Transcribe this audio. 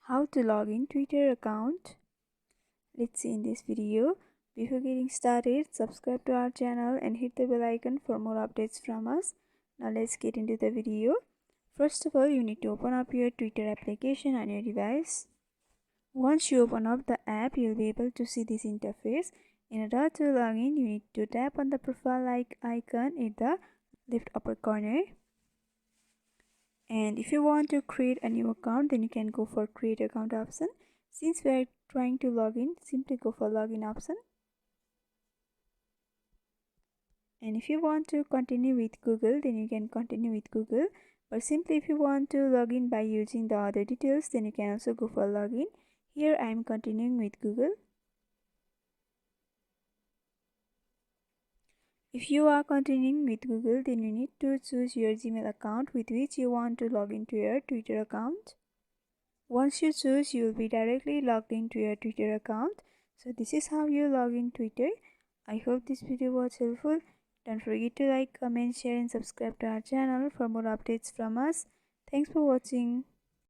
How to log in Twitter account. Let's see in this video. Before getting started, subscribe to our channel and hit the bell icon for more updates from us. Now let's get into the video. First of all, you need to open up your Twitter application on your device. Once you open up the app, you'll be able to see this interface. In order to log in, you need to tap on the profile icon in the left upper corner. And if you want to create a new account, then you can go for create account option. Since we are trying to log in, simply go for login option. And if you want to continue with Google, then you can continue with Google. But simply if you want to log in by using the other details, then you can also go for login. Here I am continuing with Google. If you are continuing with Google, then you need to choose your Gmail account with which you want to log into your Twitter account. Once you choose, you will be directly logged into your Twitter account. So this is how you log in Twitter. I hope this video was helpful. Don't forget to like, comment, share and subscribe to our channel for more updates from us. Thanks for watching.